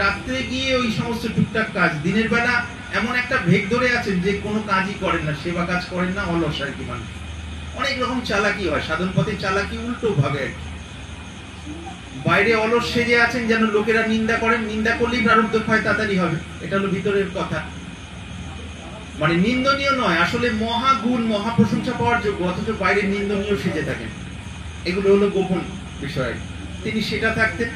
রাত্রে গিয়ে ওই সমস্ত টুকটাক কাজ, দিনের বেলা এমন একটা ভেগ ধরে আছেন যে কোনো কাজই করেন না, সেবা কাজ করেন না, অলস আর কি। মানুষ অনেক রকম চালাকি হয়, সাধন পথে চালাকি উল্টো ভাবে আর কি। বাইরে অলস সেজে আছেন যেন লোকেরা নিন্দা করেন, নিন্দা করলেই প্রারব্ধ ক্ষয় তাড়াতাড়ি হবে, এটা হলো ভিতরের কথা। মানে নিন্দনীয় নয়, আসলে মহাগুণ মহা প্রশংসা পাওয়ার যোগ্য, অথচ বাইরে নিন্দনীয় সেজে থাকেন। এগুলো হলো গোপন বিষয়। তিনি সেটা থাকতেন,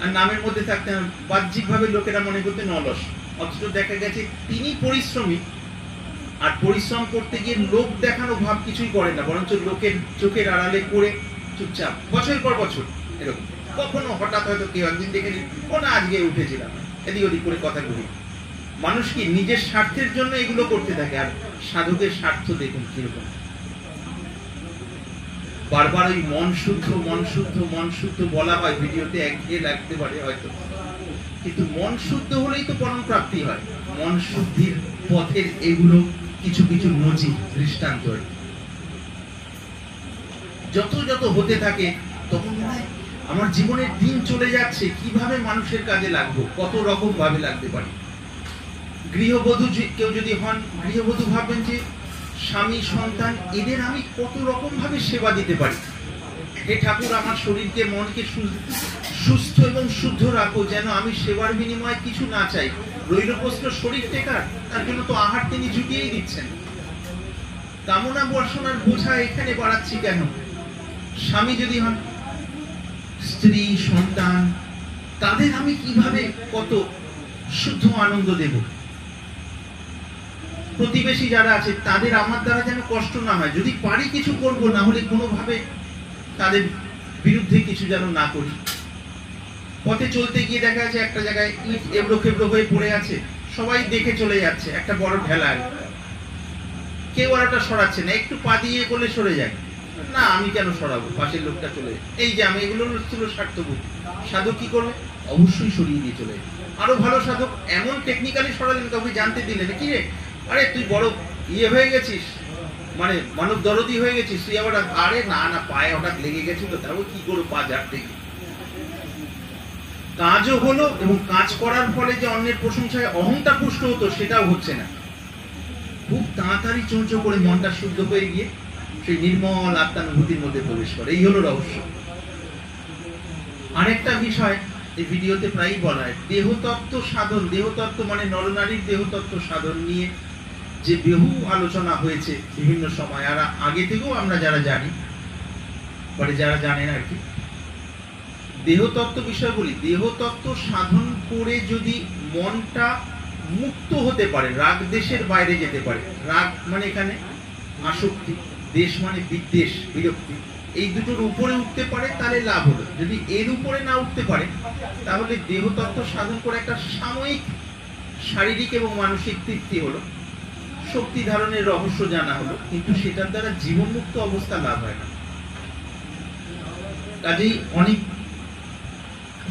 আর নামের মধ্যে থাকতেন, বাহ্যিক ভাবে লোকেরা মনে করতেন অলস, অথচ দেখা গেছে তিনি পরিশ্রমী। আর পরিশ্রম করতে গিয়ে লোক দেখানো ভাব কিছুই করেন না, বরঞ্চ লোকের চোখের আড়ালে করে চুপচাপ বছরের পর বছর এরকম। কখনো হঠাৎ হয়তো কেউ একদিন দেখে ও না আজকে উঠেছিলাম, এদিক ওদিক করে কথা বলি। মানুষ কি নিজের স্বার্থের জন্য এগুলো করতে থাকে, আর সাধকের স্বার্থ দেখুন কিরকম। বারবার ওই মন শুদ্ধ মন শুদ্ধ মন শুদ্ধ বলা হয়, ভিডিওতে একঘেয়ে লাগতে পারে হয়তো, কিন্তু মন শুদ্ধ হলেই তো পরম প্রাপ্তি হয়। মন শুদ্ধির পথের এগুলো কিছু কিছু নজির, দৃষ্টান্ত। যত যত হতে থাকে তখন মনে হয় আমার জীবনের দিন চলে যাচ্ছে, কিভাবে মানুষের কাজে লাগবো, কত রকম ভাবে লাগতে পারি। গৃহবধূ কেউ যদি হন, গৃহবধূ ভাববেন যে স্বামী সন্তান এদের আমি কত রকম ভাবে সেবা দিতে পারি। হে ঠাকুর, আমার শরীরকে মনকে সুস্থ এবং শুদ্ধ রাখো, যেন আমি সেবার বিনিময়ে কিছু না চাই। রৈরপ্রস্থ শরীর টেকার, তার জন্য তো আহার তিনি জুটিয়েই দিচ্ছেন। কামনা বর্ষণার বোঝা এখানে বাড়াচ্ছি কেন? স্বামী যদি হন, স্ত্রী সন্তান তাদের আমি কিভাবে কত শুদ্ধ আনন্দ দেব। প্রতিবেশী যারা আছে তাদের আমার দ্বারা যেন কষ্ট না হয়, যদি পারি কিছু করব, না হলে কোনোভাবে তাদের বিরুদ্ধে কিছু যেন না করি। পথে চলতে গিয়ে দেখা যাচ্ছে একটা জায়গায় ইট এবড়ো খেবড়ো হয়ে পড়ে আছে, সবাই দেখে চলে যাচ্ছে, একটা বড় ঢেলা, কেউ আর ওটা সরাচ্ছে না, একটু পা দিয়ে করলে সরে যায়, না আমি কেন সরাবো, পাশের লোকটা চলে যায়। এই যে আমি এগুলো ছিল স্বার্থবোধ। সাধক কি করবে? অবশ্যই সরিয়ে দিয়ে চলে যায়। আরো ভালো সাধক এমন টেকনিক্যালি সরালেন, কাউকে জানতে দিলেন, কি রে আরে তুই বড় ইয়ে হয়ে গেছিস, মানে মানব দরদি হয়ে গেছিস তুই, আবার আরে না না পায়ে হঠাৎ লেগে গেছিল, তারপর কি করবো, পা ঝাড়তে গিয়ে কাজও হলো, এবং কাজ করার ফলে যে অন্যের প্রশংসায় অহংটা পুষ্ট হতো সেটাও হচ্ছে না। খুব তাড়াতাড়ি চঞ্চ করে মনটা শুদ্ধ হয়ে গিয়ে সেই নির্মল আত্মানুভূতির মধ্যে প্রবেশ করে। এই হলো রহস্য। আরেকটা বিষয় এই ভিডিওতে প্রায়ই বলা হয়, দেহতত্ত্ব সাধন। দেহতত্ত্ব মানে নরনারীর দেহতত্ত্ব সাধন নিয়ে যে বহু আলোচনা হয়েছে বিভিন্ন সময়, আর আগে থেকেও আমরা যারা জানি, মানে যারা জানেন আর কি, দেহতত্ত্ব বিষয় বলি। দেহতত্ত্ব সাধন করে যদি মনটা মুক্ত হতে পারে, রাগ দেশের বাইরে যেতে পারে, রাগ মানে এখানে আসক্তি, দেশ মানে বিদ্বেষ বিরক্তি, এই দুটোর উপরে উঠতে পারে, তাহলে লাভ হলো। যদি এর উপরে না উঠতে পারে, তাহলে দেহতত্ত্ব সাধন করে একটা সাময়িক শারীরিক এবং মানসিক তৃপ্তি হলো, শক্তি ধারণের রহস্য জানা হলো, কিন্তু সেটার দ্বারা জীবনমুক্ত অবস্থা লাভ হয় না। কাজেই অনেক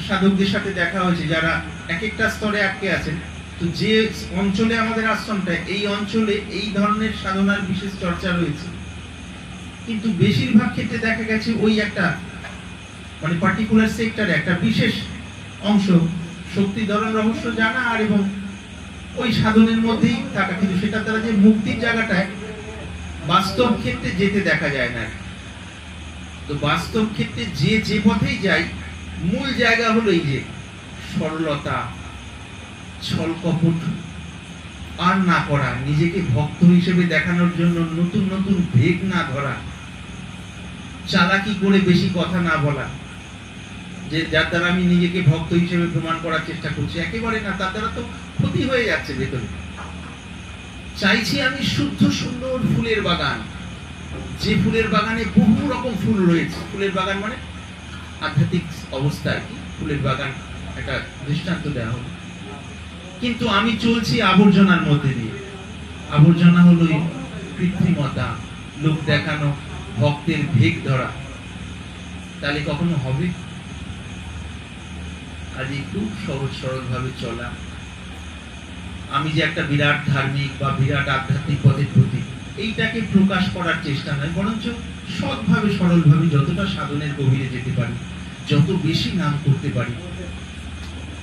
সাধকদের সাথে দেখা হয়েছে যারা এক একটা স্তরে আটকে আছেন, তো যে অঞ্চলে আমাদের আশ্রমটা, এই অঞ্চলে এই ধরনের সাধনার বিশেষ চর্চা রয়েছে, কিন্তু বেশিরভাগ ক্ষেত্রে দেখা গেছে ওই একটা মানে পার্টিকুলার সেক্টরে একটা বিশেষ অংশ শক্তি ধরন রহস্য জানা আর এবং ওই সাধনের মধ্যেই থাকা, কিন্তু সেটা তারা যে মুক্তির জায়গাটায় বাস্তব ক্ষেত্রে যেতে দেখা যায় না। তো বাস্তব ক্ষেত্রে যে পথেই যাই, মূল জায়গা হলো এই যে সরলতা, ছল কপট আর না করা, নিজেকে ভক্ত হিসেবে দেখানোর জন্য নতুন নতুন ভেগ না ধরা, চালাকি করে বেশি কথা না বলা, যে যার দ্বারা আমি নিজেকে ভক্ত হিসেবে প্রমাণ করার চেষ্টা করছি, একেবারে না, তার দ্বারা তো ক্ষতি হয়ে যাচ্ছে ভেতরে। চাইছি আমি শুদ্ধ সুন্দর ফুলের বাগান, যে ফুলের বাগানে বহু রকম ফুল রয়েছে। ফুলের বাগান মানে আধ্যাত্মিক অবস্থায় ফুলের বাগান একটা দৃষ্টান্ত দেওয়া হলো, কিন্তু আমি চলছি আবর্জনার মধ্যে দিয়ে। আবর্জনা হলো কৃত্রিমতা, লোক দেখানো, ভক্তের ভেগ ধরা। তাহলে কখনো হবে? আজ একটু সহজ সরল ভাবে চলা। আমি যে একটা বিরাট ধার্মিক বা বিরাট আধ্যাত্মিক পথের প্রতি, এইটাকে প্রকাশ করার চেষ্টা নয়, বরঞ্চ সৎভাবে সরলভাবে যতটা সাধনের গভীরে যেতে পারি, যত বেশি নাম করতে পারি।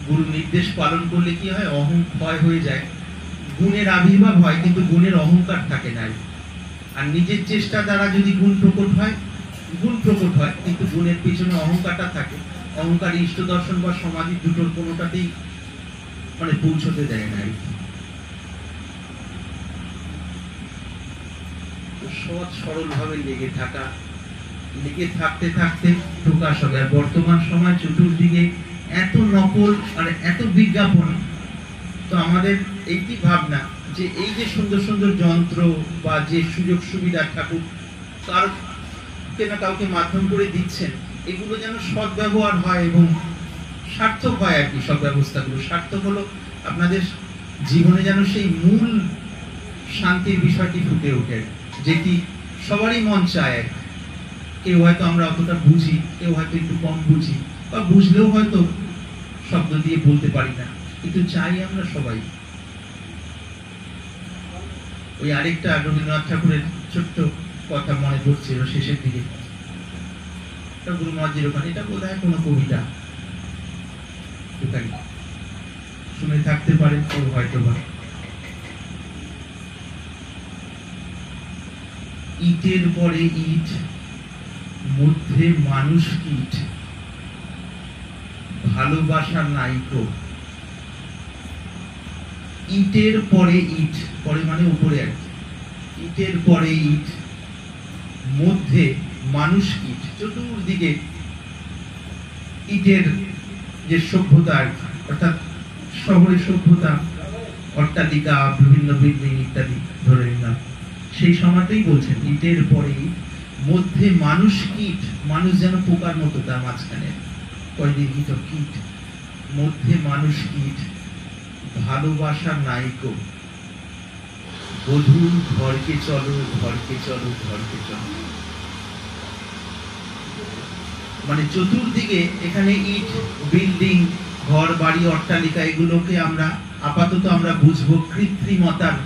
গুরু নির্দেশ পালন করলে কি হয়? অহং ক্ষয় হয়ে যায়, গুণের আবির্ভাব হয়, কিন্তু গুণের অহংকার থাকে না। আর নিজের চেষ্টা দ্বারা যদি গুণ প্রকট হয়, কিন্তু গুণের পিছনে অহংকারটা থাকে। অহংকার ইষ্ট দর্শন বা সমাধি দুটোর কোনোটাতেই মানে পৌঁছতে দেয় না। সৎ সরল ভাবে লেগে থাকতে থাকতে প্রকাশ হবে। আর বর্তমান সময় চতুর্দিকে এত নকল আর এত বিজ্ঞাপন, তো আমাদের এইটি ভাবনা যে এই যে সুন্দর সুন্দর যন্ত্র বা যে সুযোগ সুবিধা ঠাকুর কাউকে না কাউকে মাধ্যম করে দিচ্ছেন, এগুলো যেন সৎ ব্যবহার হয় এবং সার্থক হয় আর কি। সব ব্যবস্থাগুলো সার্থক হলো আপনাদের জীবনে যেন সেই মূল শান্তির বিষয়টি ফুটে ওঠে, যেটি সবারই মন চায়। কেউ হয়তো আমরা অতটা বুঝি, কেউ হয়তো একটু কম বুঝি, বা বুঝলেও হয়তো শব্দ দিয়ে বলতে পারি না, কিন্তু চাই আমরা সবাই। ওই আরেকটা রবীন্দ্রনাথ ঠাকুরের ছোট্ট কথা মনে পড়ছিল শেষের দিকে, গুরু মহাজির ওখানে, এটা বোধ হয় কোনো কবিতা, শুনে থাকতে পারেন কেউ হয়তো বা। ইটের পরে ইট, মধ্যে মানুষ কীট, ভালোবাসা নাইকো। ইটের পরে ইট, পরে মানে উপরে আর কি, ইটের পরে ইট, মধ্যে মানুষ কীট। চতুর্দিকে ইটের যে সভ্যতা, অর্থাৎ শহরের সভ্যতা, অট্টালিকা, বিভিন্ন বিল্ডিং ইত্যাদি ধরে নিলাম, সেই সময়তেই বলছেন ইটের পরে মধ্যে মানুষ কীট, মানুষ যেন পোকার মতো, তার মাঝখানে কয়দিন কীট, মধ্যে মানুষ কীট, ভালোবাসা নাইকো, বধূর ঘরকে চলো, ঘরকে চলো, ঘরকে চলো। মানে চতুর্দিকে এখানে ইট, বিল্ডিং, ঘর বাড়ি, অট্টালিকা, এগুলোকে আমরা আপাতত আমরা বুঝবো কৃত্রিমতার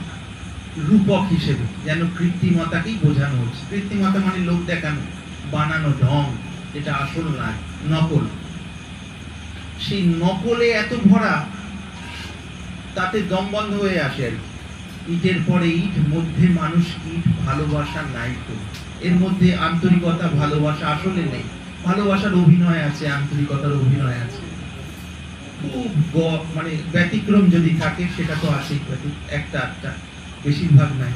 রূপক হিসেবে, যেন কৃত্রিমতাকেই বোঝানো হচ্ছে। কৃত্রিমতা মানে লোক দেখানো, বানানো ঢং, যেটা আসল নয়, নকল। সেই নকলে এত ভরা, তাতে দম বন্ধ হয়ে আসে আর কি। ইটের পরে ইট, মধ্যে মানুষ কীট, ভালোবাসা নাই তো। এর মধ্যে আন্তরিকতা, ভালোবাসা আসলে নেই। ভালোবাসার অভিনয় আছে, আন্তরিকতার অভিনয় আছে, খুব মানে ব্যতিক্রম যদি থাকে সেটা তো আসেই, একটা একটা, বেশিরভাগ নাই।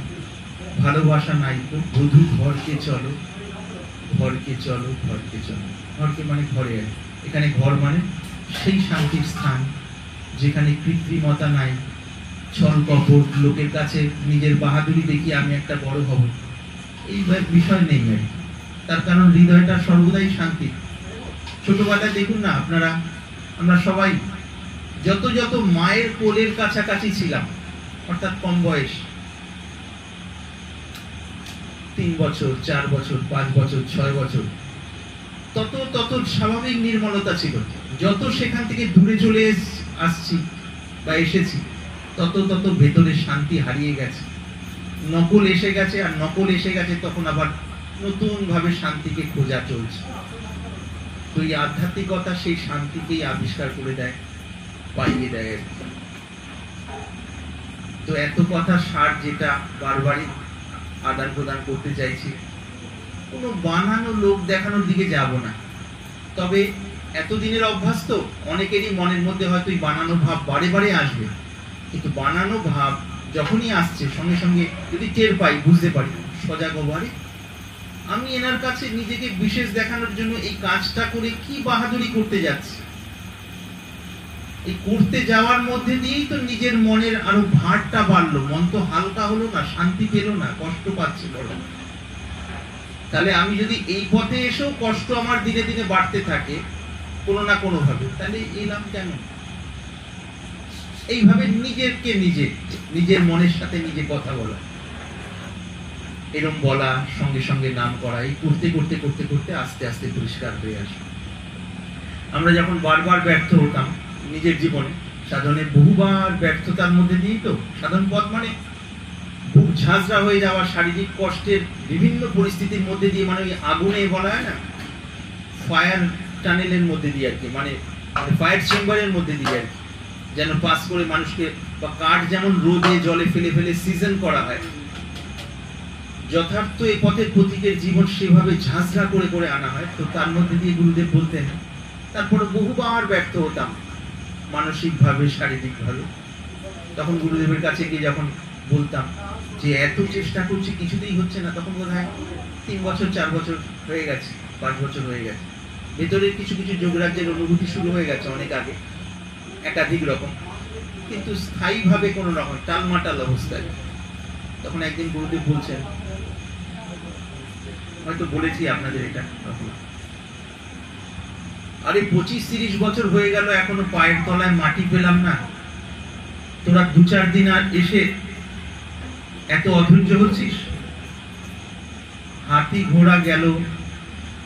ভালোবাসা নাই তো, বধূ ঘরকে চলো, ঘরকে চলো, ঘরকে চলো। ঘরকে মানে ঘরে, এখানে ঘর মানে সেই শান্তির স্থান যেখানে কৃত্রিমতা নাই, ছল কপট, লোকের কাছে নিজের বাহাদুরি দেখি আমি একটা বড় হব, এই বিষয় নেই আর। তার কারণ হৃদয়টা সর্বদাই শান্তি। ছোটবেলায় দেখুন না আপনারা, আমরা সবাই যত যত মায়ের কোলের কাছাকাছি ছিলাম, অর্থাৎ কম বয়স, 3 বছর, 4 বছর, 5 বছর, 6 বছর, তত তত স্বাভাবিক নির্মলতা ছিল। যত সেখান থেকে দূরে চলে আসছি বা এসেছি, তত তত ভেতরে শান্তি হারিয়ে গেছে, নকল এসে গেছে, আর নকল এসে গেছে তখন আবার নতুন ভাবে শান্তিকে খোঁজা চলছে। তো এই আধ্যাত্মিকতা সেই শান্তিকেই আবিষ্কার করে দেয়, পাইয়ে দেয়। তো এত কথা সার যেটা বারবারই আদান প্রদান করতে চাইছি, কোনো বানানো লোক দেখানোর দিকে যাব না। তবে এতদিনের অভ্যাস তো অনেকেরই মনের মধ্যে হয়তো এই বানানো ভাব বারে বারে আসবে, কিন্তু বানানো ভাব যখনই আসছে সঙ্গে সঙ্গে যদি টের পাই, বুঝতে পারি, সজাগ হবারে আমি এনার কাছে নিজেকে বিশেষ দেখানোর জন্য এই কাজটা করে কি বাহাদুরি করতে যাচ্ছি। এই করতে যাওয়ার মধ্যে দিয়েই তো নিজের মনের আরো ভারটা বাড়লো, মন তো হালকা হলো না, শান্তি পেল না, কষ্ট পাচ্ছে বড়। তাহলে আমি যদি এই পথে এসেও কষ্ট আমার দিনে দিনে বাড়তে থাকে কোনো না কোনো ভাবে, তাহলে এলাম কেন? এইভাবে নিজেকে নিজের মনের সাথে নিজে কথা বলা, এরম বলা, সঙ্গে সঙ্গে নাম করা, এই করতে করতে করতে করতে আস্তে আস্তে পরিষ্কার হয়ে আসে। আমরা যখন বারবার ব্যর্থ হতাম নিজের জীবনে, সাধনের বহুবার ব্যর্থতার মধ্যে দিয়েই তো সাধন পথ মানে বুক ঝাঁঝরা হয়ে যাওয়া, শারীরিক কষ্টের বিভিন্ন পরিস্থিতির মধ্যে দিয়ে, মানে ওই আগুনে বলা হয় না, ফায়ার টানেলের মধ্যে দিয়ে আর কি, মানে ফায়ার চেম্বারের মধ্যে দিয়ে আর কি, যেন পাস করে মানুষকে, বা কাঠ যেমন রোদে জলে ফেলে ফেলে সিজন করা হয়, যথার্থ এই পথের প্রতীকের জীবন সেভাবে ঝাঁঝরা করে করে আনা হয়। তো তার মধ্যে দিয়ে গুরুদেব বলতেন, তারপরে বহুবার ব্যর্থ হতাম মানসিকভাবে, শারীরিকভাবে। তখন গুরুদেবের কাছে গিয়ে যখন বলতাম যে এত চেষ্টা করছি কিছুতেই হচ্ছে না, তখন বোধ হয় 3 বছর 4 বছর হয়ে গেছে, 5 বছর হয়ে গেছে, ভেতরের কিছু কিছু যোগরাজ্যের অনুভূতি শুরু হয়ে গেছে অনেক আগে, একাধিক রকম, কিন্তু স্থায়ীভাবে কোনো রকম টালমাটাল অবস্থায়। তখন একদিন গুরুদেব বলছেন, হয়তো বলেছি আপনাদের এটা, আরে 25-30 বছর হয়ে গেল এখনো পায়ের তলায় মাটি পেলাম না, তোরা 2-4 দিন আর এসে এত অধৈর্য হচ্ছিস? হাতি ঘোড়া গেল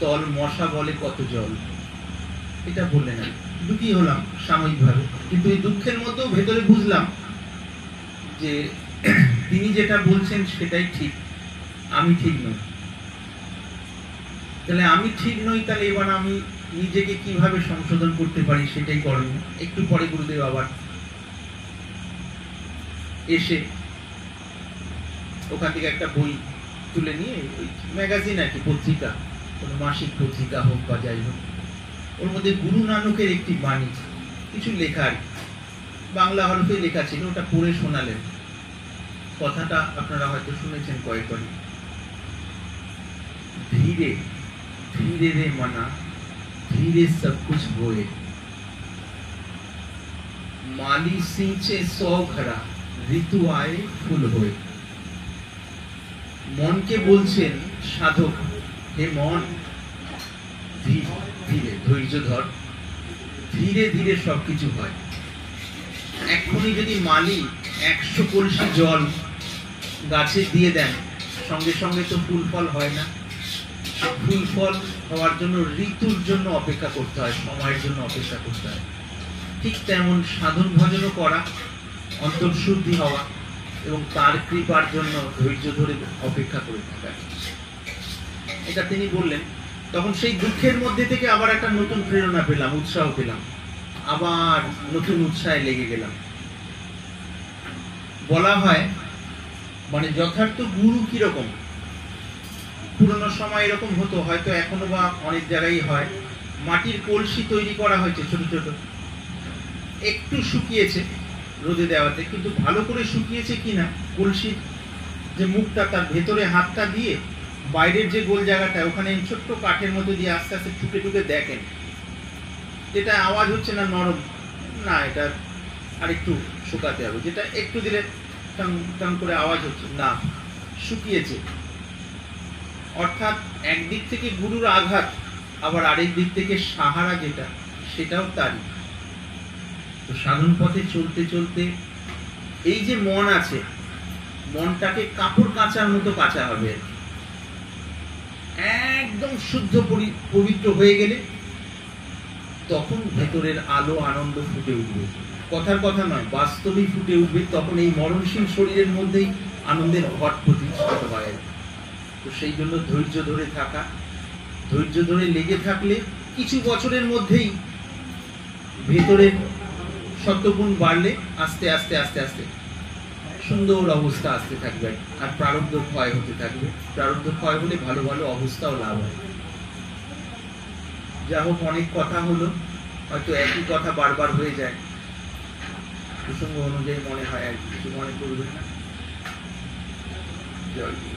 তল, মশা বলে কত জল। এটা বললে না, দুঃখী হলাম সাময়িকভাবে, কিন্তু এই দুঃখের মধ্যেও ভেতরে বুঝলাম যে তিনি যেটা বলছেন সেটাই ঠিক, আমি ঠিক নই। তাহলে আমি ঠিক নই, তাহলে এবার আমি নিজেকে কিভাবে সংশোধন করতে পারি সেটাই করণীয়। একটু পরে গুরুদেব আবার এসে ওখান থেকে একটা বই তুলে নিয়ে, ওই ম্যাগাজিন আর কি, পত্রিকা, কোনো মাসিক পত্রিকা হোক বা যাই হোক, ওর মধ্যে গুরু নানকের একটি বাণী কিছু লেখা আর কি, বাংলা হরফে লেখা ছিল, ওটা পড়ে শোনালেন। কথাটা আপনারা হয়তো শুনেছেন কয়েকবারই। ধীরে ধীরে রে মনা, ধীরে সব কুছ হোয়ে, মালি সিंचे 100 ঘরা, ঋতু আয়ে ফুল হয়ে। মনকে বলছেন সাধক, হে মন, ধীরে ধীরে ধৈর্য ধর, ধীরে ধীরে সবকিছু হয়। এক্ষুনি যদি মালি 100 কলসি জল গাছে দিয়ে দেন, সঙ্গে সঙ্গে তো ফুল ফল হয় না। ফুল ফল হওয়ার জন্য ঋতুর জন্য অপেক্ষা করতে হয়, সময়ের জন্য অপেক্ষা করতে হয়। ঠিক তেমন সাধন ভজনও করা, অন্তর্শুদ্ধি হওয়া এবং তার কৃপার জন্য ধৈর্য ধরে অপেক্ষা করে থাকা, এটা তিনি বললেন। তখন সেই দুঃখের মধ্যে থেকে আবার একটা নতুন প্রেরণা পেলাম, উৎসাহ পেলাম, আবার নতুন উৎসাহে লেগে গেলাম। বলা হয় মানে যথার্থ গুরু কিরকম, পুরোনো সময় এরকম হতো, হয়তো এখনো বা অনেক জায়গায় হয়, মাটির কলসি তৈরি করা হয়েছে ছোট ছোট, একটু শুকিয়েছে রোদে দেওয়াতে, কিন্তু ভালো করে শুকিয়েছে কিনা, কলসির যে মুখটা তার ভেতরে হাতটা দিয়ে বাইরের যে গোল জায়গাটা, ওখানে ছোট্ট কাঠের মধ্যে দিয়ে আস্তে আস্তে ঠুকে ঠুকে দেখেন, যেটা আওয়াজ হচ্ছে না, নরম না, এটা আরেকটু শুকাতে হবে, যেটা একটু দিলে টান টান করে আওয়াজ হচ্ছে না, শুকিয়েছে। অর্থাৎ একদিক থেকে গুরুর আঘাত, আবার আরেক দিক থেকে সাহারা যেটা, সেটাও তারই। তো সাধন পথে চলতে চলতে এই যে মন আছে, মনটাকে কাপড় কাচার মতো কাচা হবে, একদম শুদ্ধ পবিত্র হয়ে গেলে তখন ভেতরের আলো আনন্দ ফুটে উঠবে। কথার কথা নয়, বাস্তবেই ফুটে উঠবে, তখন এই মরণশীল শরীরের মধ্যেই আনন্দের ঘট প্রতিষ্ঠিত হয়। তো সেই জন্য ধৈর্য ধরে থাকা, ধৈর্য ধরে লেগে থাকলে কিছু বছরের মধ্যেই ভেতরের সত্যগুণ বাড়লে আস্তে আস্তে আস্তে আস্তে সুন্দর অবস্থা আসতে থাকবে, আর প্রারব্ধ ক্ষয় হতে থাকবে। প্রারব্ধ ক্ষয় হলে ভালো ভালো অবস্থাও লাভ হয়। যা হোক, অনেক কথা হলো, হয়তো একই কথা বারবার হয়ে যায়, প্রসঙ্গ অনুযায়ী মনে হয় আর কিছু মনে করবেন না। জয় গুরু।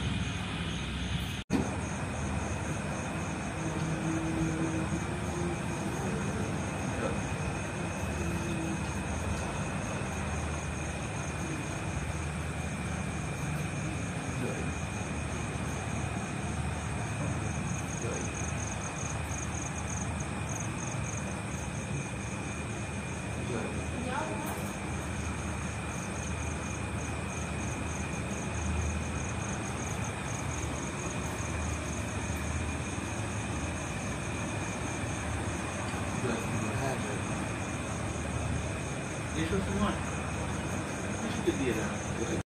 এসব সময় কিছুকে দিয়ে দেয়।